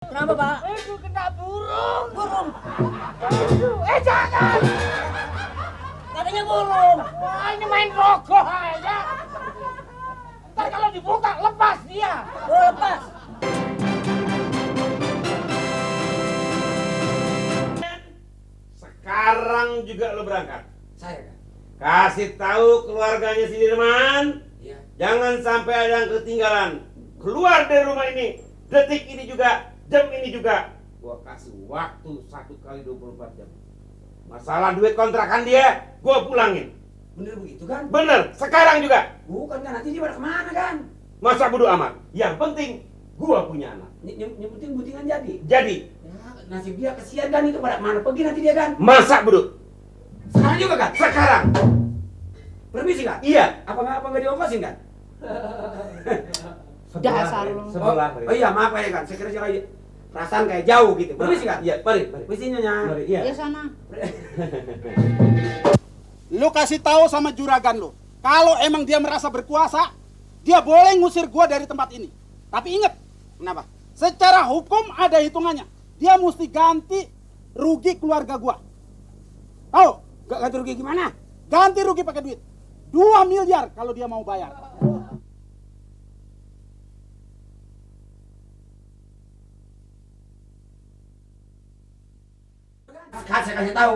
Kenapa, Pak? Aduh, kena burung. Burung. Aduh, jangan. Katanya burung. Wah, ini main rogoh aja. Ntar kalau dibuka, lepas dia. Oh, lepas. Sekarang juga lo berangkat. Saya kan? Kasih tahu keluarganya si Dirman. Iya. Jangan sampai ada yang ketinggalan. Keluar dari rumah ini. Detik ini juga, jam ini juga. Gua kasih waktu 1 kali 24 jam. Masalah duit kontrakan dia, gua pulangin. Bener begitu kan? Bener, sekarang juga. Bukan kan, nanti dia pada kemana kan? Masa bodo amat. Yang penting, gua punya anak. Yang penting buntingan jadi. Jadi, Ya, nasib dia kesian kan itu pada kemana pergi nanti dia kan? masa bodo? Sekarang juga kan? Sekarang. Permisi kan? Iya. Apa nggak diongkosin kan? Dasar lu. Sebelah. Oh iya maaf ya kan, saya kira kayak perasaan kayak jauh gitu. Permisi kan? Iya, mari. Permisi nyonya. Mari, iya. Ya sana. Lu kasih tahu sama juragan lu, kalau emang dia merasa berkuasa, dia boleh ngusir gua dari tempat ini. Tapi ingat, kenapa? Secara hukum ada hitungannya. Dia mesti ganti rugi keluarga gua. Tahu? Ganti rugi gimana? Ganti rugi pakai duit. 2 miliar kalau dia mau bayar. Saya kasih tahu.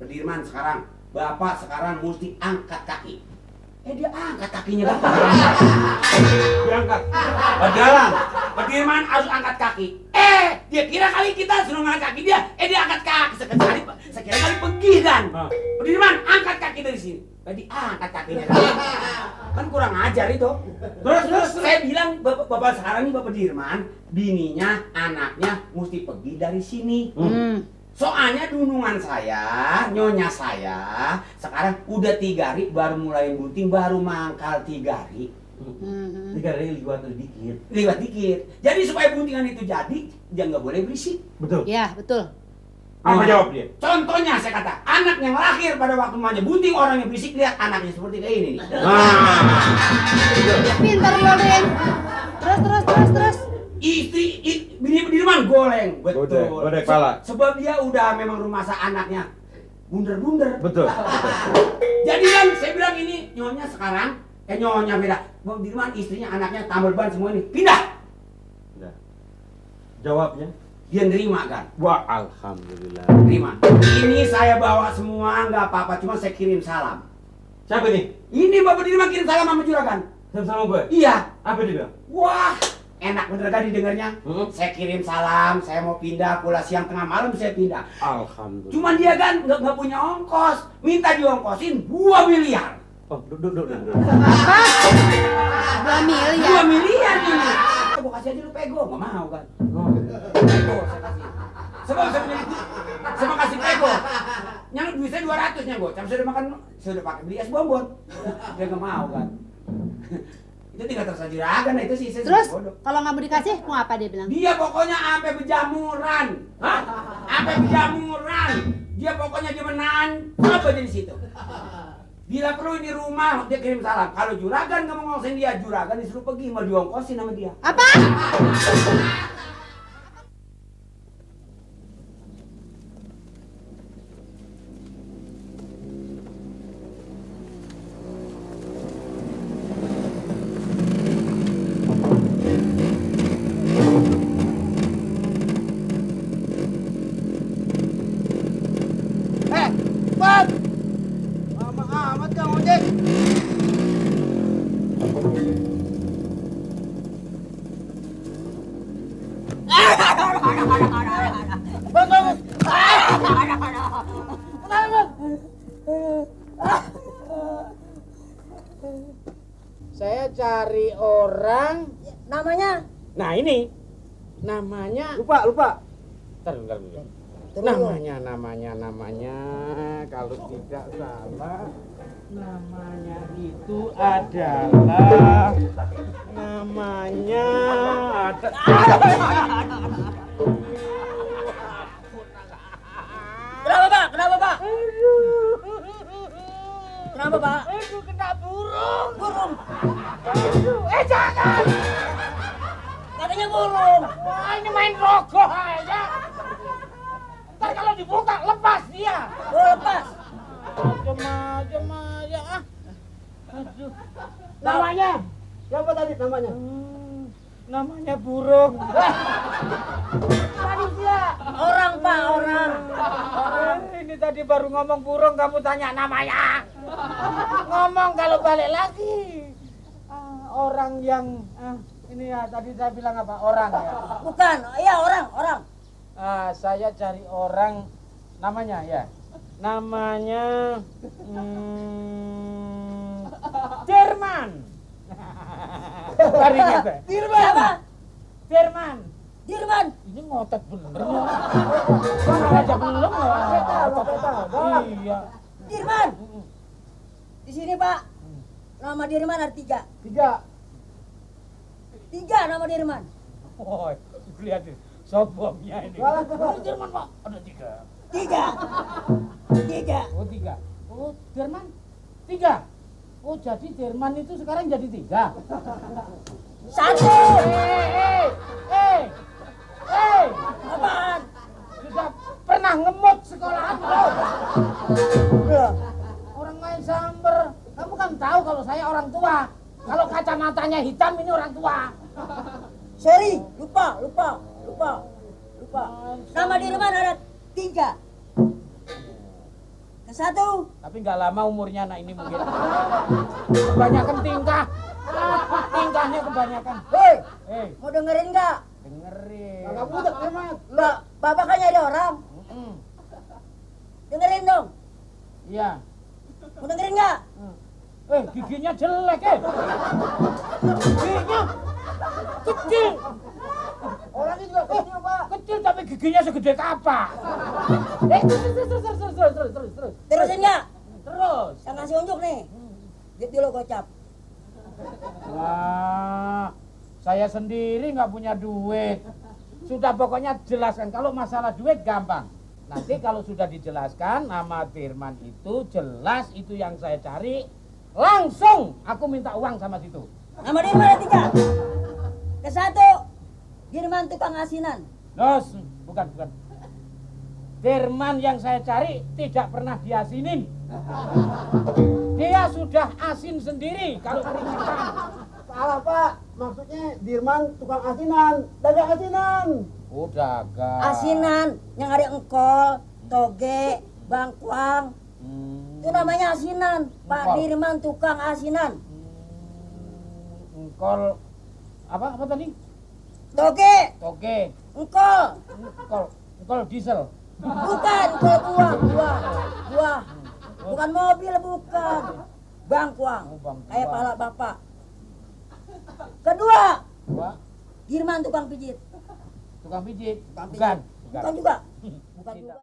Berdirman sekarang. Bapak sekarang mesti angkat kaki. Dia angkat kakinya kan? Diangkat. Berjalan. Berdirman harus angkat kaki. Dia kira kali kita suruh angkat kaki dia. Dia angkat kaki. Sekali kali pergi kan. Berdirman angkat kaki dari sini. Tadi angkat kakinya kan. Kan kurang ajar itu. Terus saya bilang bapak sekarang ini Bapak Dirman, bininya, anaknya mesti pergi dari sini. Soalnya dunungan saya, nyonya saya, sekarang udah 3 hari baru mulai bunting, baru mangkal 3 hari. 3 hari liwat dikit. Liwat dikit. Jadi supaya buntingan itu jadi, dia nggak boleh berisik. Betul. Ya, betul. Apa jawab dia? Contohnya saya kata, anak yang lahir pada waktu mamanya bunting, orang yang berisik, lihat anaknya seperti kayak ini nih. Pintar lo, Den. Terus. Istri, bini Dirman goleng, betul. Godek pala. Sebab dia udah memang rumah anaknya bunder-bunder. Betul. Jadi kan saya bilang ini nyonya sekarang, nyonya beda. Bang Dirman istrinya, anaknya tambal ban semua ini pindah. Nah, jawabnya? Dia nerima kan? Wah, alhamdulillah. Terima. Ini saya bawa semua, nggak apa-apa, cuma saya kirim salam. Siapa nih? Ini Bapak Dirman kirim salam sama juragan. Sama gue? Iya. Apa dia bilang? Wah, enak bener kan didengarnya? Saya kirim salam, saya mau pindah, pula siang tengah malam saya pindah. Alhamdulillah. Cuman dia kan nggak punya ongkos, minta diongkosin 2 miliar. Oh, duduk. 2 miliar. 2 miliar ini. Gua kasih aja lu pego, nggak mau kan? Pego saya kasih. Sebab saya punya itu, saya mau kasih pego. Yang duit saya 200 nya gua. Tapi saya udah makan, saya udah pakai beli es bonbon. Dia nggak mau kan? Itu tinggal terserah juragan, nah itu sih saya Terus, bodoh. kalau nggak mau dikasih, mau apa dia bilang? Dia pokoknya sampai berjamuran. Hah? Sampai berjamuran. Dia pokoknya dia menancap aja di situ. Bila perlu ini rumah, dia kirim salam. Kalau juragan nggak mau ngongkosin dia, juragan disuruh pergi, mau diongkosin sama dia. Apa? Cepat! Lama amat Kang Ojek. Saya cari orang. Namanya? Nah ini. Namanya. Lupa. Bentar. Namanya. Kalau tidak salah. Namanya itu adalah. Namanya ada. Kenapa, Pak? Kenapa, Pak? Aduh, kena burung. Burung. Aduh, jangan. Katanya burung. Wah, ini main rogoh aja. Ntar kalau dibuka lepas dia. Oh, lepas. Macem aja ah. Aduh. Namanya? Siapa tadi namanya? Namanya burung. Manusia. Orang, Pak, orang. Ini tadi baru ngomong burung, kamu tanya namanya. Ngomong kalau balik lagi. Orang yang ini ya tadi saya bilang apa? Orang ya. Bukan, iya orang. Saya cari orang namanya ya. Namanya Dirman. Dirman. Siapa? Dirman. Dirman. Ini ngotot bener ya. Kalau aja belum ngotot. Iya. Dirman. Di sini, Pak. Nama Dirman ada 3. 3 nama Dirman. Oh, lihat nih. Sombongnya ini. Ini Dirman, Pak. Ada 3. 3. Oh, 3. Oh, Dirman 3. Oh, jadi Dirman itu sekarang jadi 3. 1. Hei. Apaan? Sudah pernah ngemut sekolahan belum? Belum. Orang main samber. Kamu kan tahu kalau saya orang tua. Kalau kacamatanya hitam ini orang tua. Sorry, lupa. Nama Dirman ada 3. Ke-1. Tapi nggak lama umurnya anak ini mungkin. Kebanyakan tingkah. Tingkahnya kebanyakan. Hei, Hei, mau dengerin nggak? dengerin. Agak budak Dirman. Bapak kan nyari orang. Mm-mm. Dengerin dong. Iya. Mau dengerin nggak? Giginya jelek Giginya kecil. Orangnya juga kecil, Pak. Kecil tapi giginya segede kapak. Terus. Terusin nggak? Terus. Saya ngasih unjuk nih. Duit dulu gocap. Wah, saya sendiri nggak punya duit. Sudah pokoknya jelaskan. Kalau masalah duit gampang. Nanti kalau sudah dijelaskan nama Dirman itu jelas itu yang saya cari. Langsung aku minta uang sama situ. Nama Dirman ada 3. Ke-1. Dirman tukang asinan. Los, bukan. Dirman yang saya cari tidak pernah diasinin. Dia sudah asin sendiri kalau keringetan. Salah, Pak. Maksudnya Dirman tukang asinan, dagang asinan. Oh, dagang. Asinan yang ada engkol, toge, bangkuang. Itu namanya asinan. Pak Engkol. Dirman tukang asinan. Engkol apa tadi? Toge, Toge, engkol. engkol diesel. Bukan, engkol buah. Bukan mobil, bukan. Bangkuang. Oh, bangkuang. Kayak pala bapak. Kedua, Dua, Dirman tukang pijit. tukang pijit. Tukang pijit. Bukan. Bukan juga. Bukan juga.